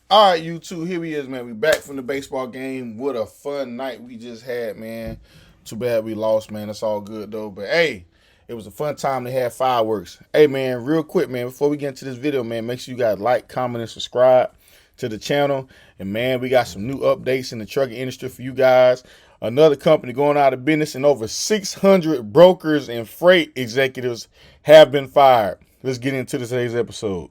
All right, you two, here we is, man. We back from the baseball game. What a fun night we just had, man. Too bad we lost, man. It's all good though. But hey, it was a fun time to have fireworks. Hey, man, real quick, man, before we get into this video, man, make sure you guys like, comment, and subscribe to the channel. And man, we got some new updates in the trucking industry for you guys. Another company going out of business, and over 600 brokers and freight executives have been fired. Let's get into today's episode.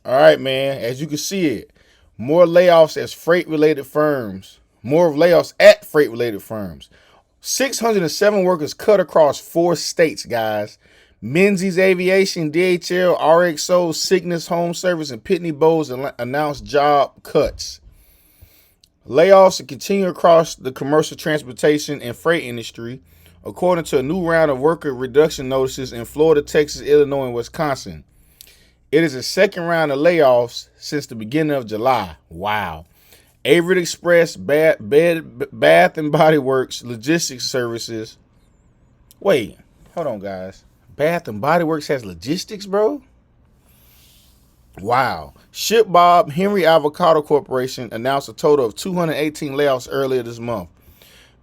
All right, man. As you can see it, more layoffs as freight-related firms. More layoffs at freight-related firms. 607 workers cut across 4 states, guys. Menzies Aviation, DHL, RXO, Cygnus Home Service, and Pitney Bowes announced job cuts. Layoffs continue across the commercial transportation and freight industry, according to a new round of worker reduction notices in Florida, Texas, Illinois, and Wisconsin. It is the second round of layoffs since the beginning of July. Wow. Avery Express, Bath and Body Works, Logistics Services. Wait, hold on, guys. Bath and Body Works has logistics, bro? Wow. ShipBob Henry Avocado Corporation announced a total of 218 layoffs earlier this month.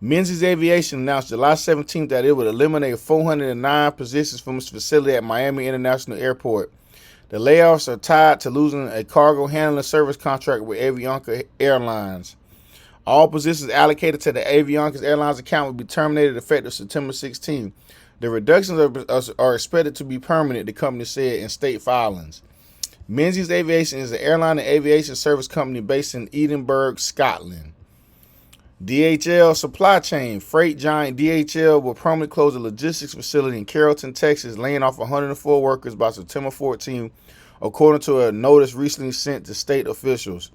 Menzies Aviation announced July 17th that it would eliminate 409 positions from its facility at Miami International Airport. The layoffs are tied to losing a cargo handling service contract with Avianca Airlines. All positions allocated to the Avianca Airlines account will be terminated effective September 16th. The reductions are expected to be permanent, the company said in state filings. Menzies Aviation is an airline and aviation service company based in Edinburgh, Scotland. DHL Supply Chain. Freight giant DHL will permanently close a logistics facility in Carrollton, Texas, laying off 104 workers by September 14th, according to a notice recently sent to state officials.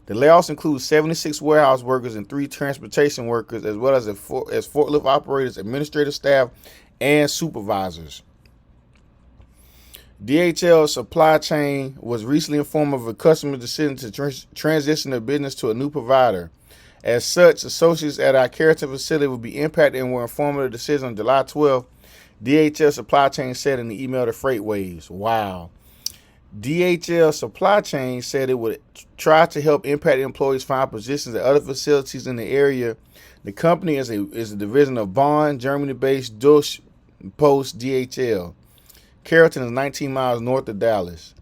The layoffs include 76 warehouse workers and 3 transportation workers, as well as forklift operators, administrative staff, and supervisors. DHL Supply Chain was recently informed of a customer's decision to transition their business to a new provider. As such, associates at our Carrollton facility will be impacted and were informed of the decision on July 12th, DHL Supply Chain said in the email to FreightWaves. Wow. DHL Supply Chain said it would try to help impacted employees find positions at other facilities in the area. The company is a division of Bonn, Germany-based Deutsche Post DHL. Carrollton is 19 miles north of Dallas.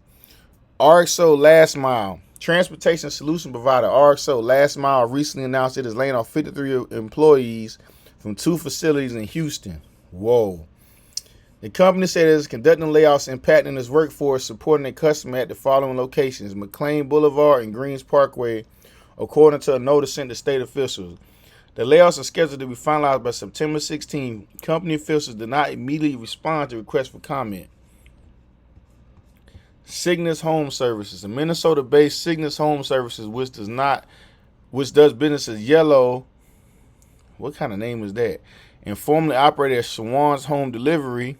RXO Last Mile. Transportation solution provider RXO Last Mile recently announced it is laying off 53 employees from 2 facilities in Houston. Whoa. The company said it is conducting layoffs impacting its workforce, supporting a customer at the following locations: McLean Boulevard and Greens Parkway, according to a notice sent to state officials. The layoffs are scheduled to be finalized by September 16th. Company officials did not immediately respond to requests for comment. Cygnus Home Services. A Minnesota-based Cygnus Home Services, which does business as Yellow. What kind of name is that? And formerly operated as Schwann's Home Delivery.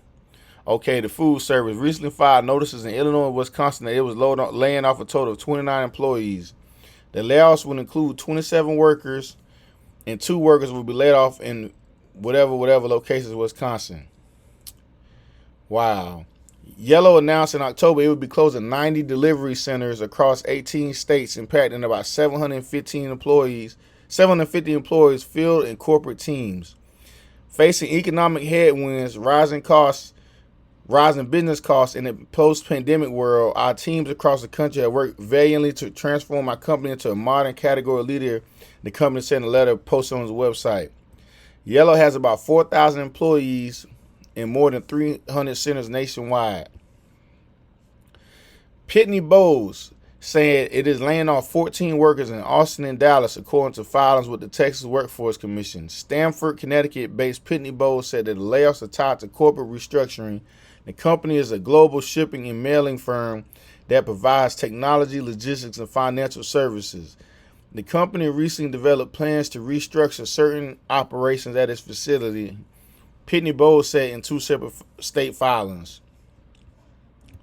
Okay, the food service recently filed notices in Illinois and Wisconsin that it was laying off a total of 29 employees. The layoffs would include 27 workers, and 2 workers will be laid off in whatever locations in Wisconsin. Wow. Yellow announced in October it would be closing 90 delivery centers across 18 states, impacting about 750 employees, field and corporate teams. Facing economic headwinds, rising business costs in a post-pandemic world, our teams across the country have worked valiantly to transform our company into a modern category leader, the company said in a letter posted on its website. Yellow has about 4,000 employees in more than 300 centers nationwide. Pitney Bowes saying it is laying off 14 workers in Austin and Dallas, according to filings with the Texas Workforce Commission. Stamford, Connecticut-based Pitney Bowes said that the layoffs are tied to corporate restructuring. The company is a global shipping and mailing firm that provides technology, logistics, and financial services. The company recently developed plans to restructure certain operations at its facility, Pitney Bowes said in 2 separate state filings.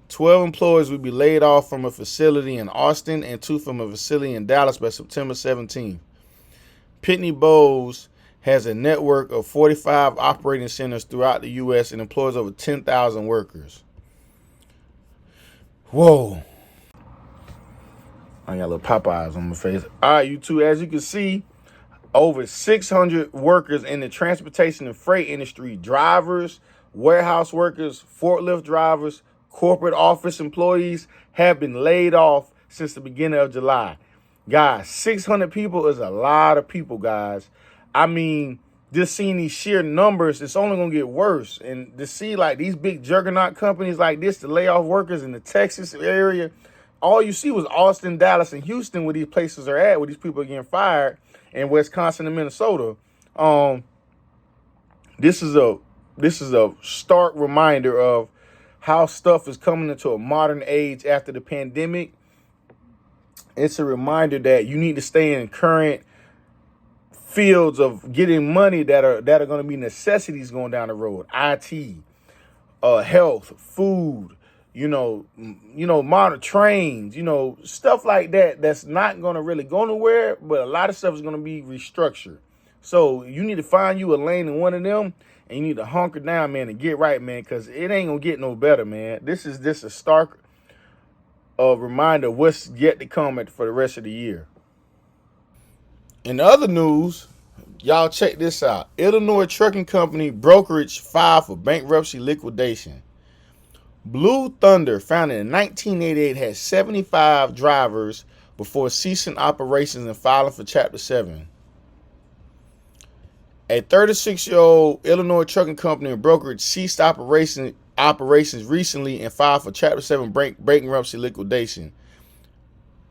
12 employees will be laid off from a facility in Austin and 2 from a facility in Dallas by September 17th. Pitney Bowes has a network of 45 operating centers throughout the U.S. and employs over 10,000 workers. Whoa. I got little Popeyes on my face. All right, you two, as you can see, over 600 workers in the transportation and freight industry, drivers, warehouse workers, forklift drivers, corporate office employees have been laid off since the beginning of July. Guys, 600 people is a lot of people, guys. I mean, just seeing these sheer numbers, it's only going to get worse. And to see like these big juggernaut companies like this to lay off workers in the Texas area, all you see was Austin, Dallas, and Houston, where these places are at, where these people are getting fired, and Wisconsin and Minnesota. This is a stark reminder of how stuff is coming into a modern age after the pandemic. It's a reminder that you need to stay in current fields of getting money that are going to be necessities going down the road. IT, health, food, modern trains, stuff like that. That's not going to really go nowhere, but a lot of stuff is going to be restructured. So you need to find you a lane in one of them, and you need to hunker down, man, and get right, man, because it ain't going to get no better, man. This is just a stark reminder of what's yet to come for the rest of the year. In other news, y'all check this out. Illinois Trucking Company brokerage filed for bankruptcy liquidation. Blue Thunder, founded in 1988, had 75 drivers before ceasing operations and filing for Chapter 7. A 36-year-old Illinois trucking company and brokerage ceased operations recently and filed for Chapter 7 bankruptcy liquidation.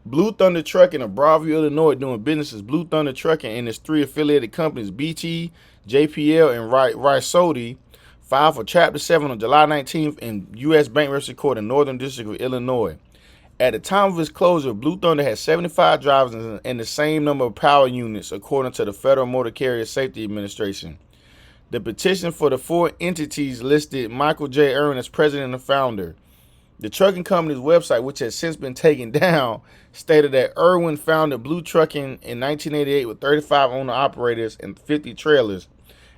Blue Thunder Trucking of Broadview, Illinois, doing business as Blue Thunder Trucking and its three affiliated companies, BT, JPL, and Rysody, filed for Chapter 7 on July 19th in U.S. Bankruptcy Court in Northern District of Illinois. At the time of its closure, Blue Thunder had 75 drivers and the same number of power units, according to the Federal Motor Carrier Safety Administration. The petition for the four entities listed Michael J. Irwin as president and founder. The trucking company's website, which has since been taken down, stated that Irwin founded Blue Trucking in 1988 with 35 owner-operators and 50 trailers.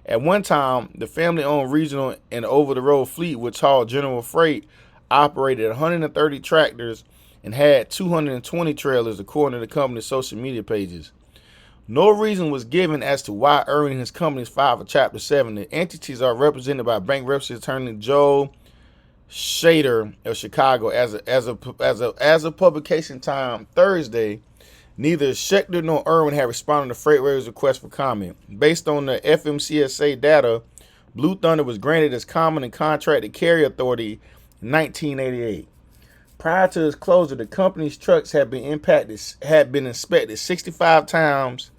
At one time, the family-owned regional and over-the-road fleet, which hauled general freight, operated 130 tractors and had 220 trailers, according to the company's social media pages. No reason was given as to why Irwin and his companies filed for Chapter 7. The entities are represented by bankruptcy attorney Joe Shader of Chicago. As of publication time Thursday, neither Schechter nor Irwin have responded to FreightWaves' request for comment. Based on the FMCSA data, Blue Thunder was granted its common and contracted carrier authority in 1988. Prior to its closure, the company's trucks had been inspected 65 times,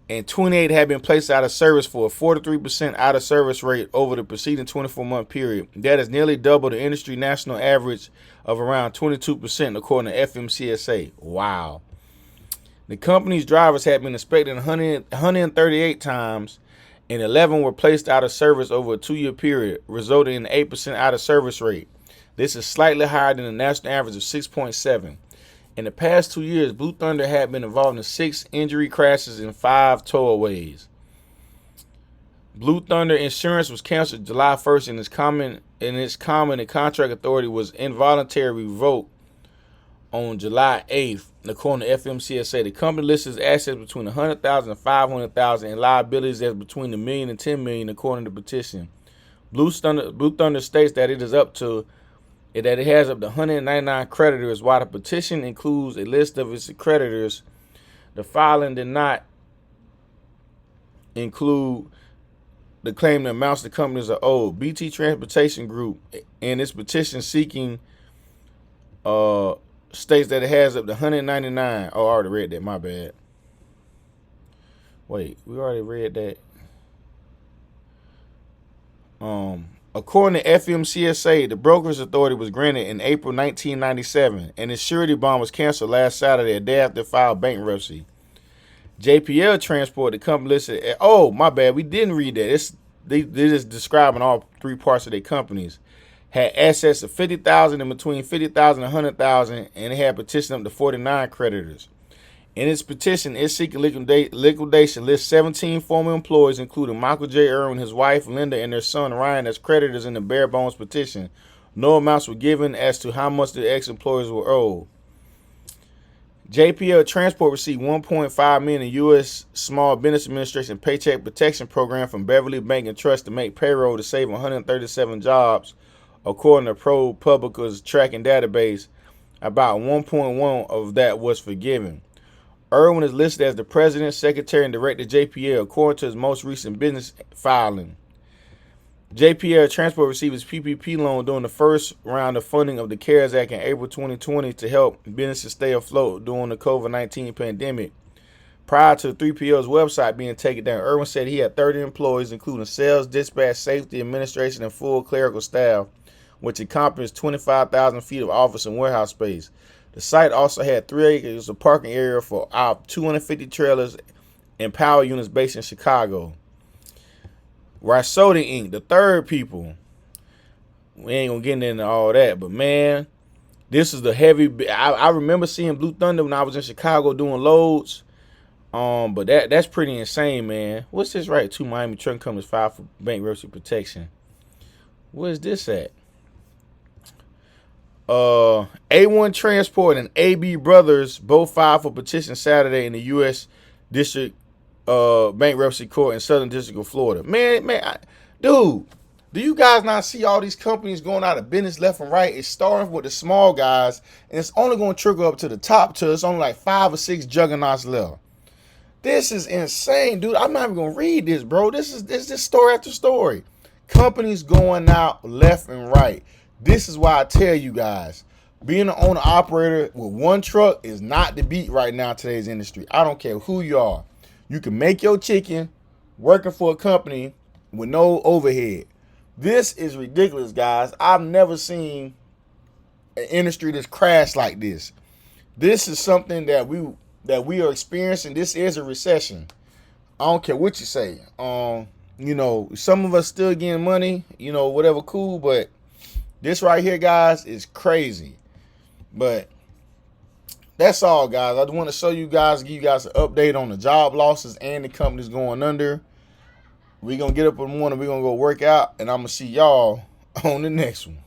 and 28 had been placed out of service for a 43% out of service rate over the preceding 24-month period. That is nearly double the industry national average of around 22%, according to FMCSA. Wow. The company's drivers had been inspected 138 times, and 11 were placed out of service over a 2-year period, resulting in an 8% out of service rate. This is slightly higher than the national average of 6.7. In the past 2 years, Blue Thunder had been involved in 6 injury crashes and 5 towaways. Blue Thunder insurance was canceled July 1st, and its common and contract authority was involuntarily revoked on July 8th, according to FMCSA. The company lists its assets between $100,000 and $500,000 and liabilities as between $1 million and $10 million, according to the petition. Blue Thunder states that it has up to 199 creditors, while the petition includes a list of its creditors. The filing did not include the claim that amounts the companies are owed. BT Transportation Group, in its petition seeking, states that it has up to 199. Oh, I already read that. My bad. Wait, we already read that. According to FMCSA, the broker's authority was granted in April 1997, and its surety bond was canceled last Saturday, a day after it filed bankruptcy. JPL Transport, the company listed at, oh, my bad, we didn't read that. They're just describing all 3 parts of their companies. Had assets of $50,000 and between $50,000 and $100,000, and it had petitioned up to 49 creditors. In its petition, it's seeking liquidation lists 17 former employees, including Michael J. Irwin, his wife Linda, and their son Ryan, as creditors in the bare bones petition. No amounts were given as to how much the ex-employees were owed. JPL Transport received $1.5 million in U.S. Small Business Administration Paycheck Protection Program from Beverly Bank and Trust to make payroll to save 137 jobs, according to ProPublica's tracking database. About 1.1 of that was forgiven. Irwin is listed as the president, secretary, and director of JPL, according to his most recent business filing. JPL Transport received its PPP loan during the first round of funding of the CARES Act in April 2020 to help businesses stay afloat during the COVID-19 pandemic. Prior to the 3PL's website being taken down, Irwin said he had 30 employees, including sales, dispatch, safety, administration, and full clerical staff, which encompassed 25,000 feet of office and warehouse space. The site also had 3 acres of parking area for our 250 trailers and power units based in Chicago. Rhapsody Inc., the third people. We ain't gonna get into all that, but man, this is the heavy. I remember seeing Blue Thunder when I was in Chicago doing loads. But that's pretty insane, man. What's this right? 2 Miami truck companies filed for bankruptcy protection. Where's this at? A1 Transport and AB Brothers both filed for petition Saturday in the U.S. District Bankruptcy Court in Southern District of Florida. Dude, do you guys not see all these companies going out of business left and right? It's starting with the small guys, and it's only going to trickle up to the top till it's only like 5 or 6 juggernauts left. This is insane, dude. I'm not even going to read this, bro. This is story after story. Companies going out left and right. This is why I tell you guys, being an owner-operator with one truck is not the beat right now in today's industry. I don't care who you are. You can make your chicken working for a company with no overhead. This is ridiculous, guys. I've never seen an industry that's crashed like this. This is something that we are experiencing. This is a recession. I don't care what you say. Some of us still getting money, whatever, cool, but this right here, guys, is crazy. But that's all, guys. I just want to show you guys, give you guys an update on the job losses and the companies going under. We're going to get up in the morning. We're going to go work out, and I'm going to see y'all on the next one.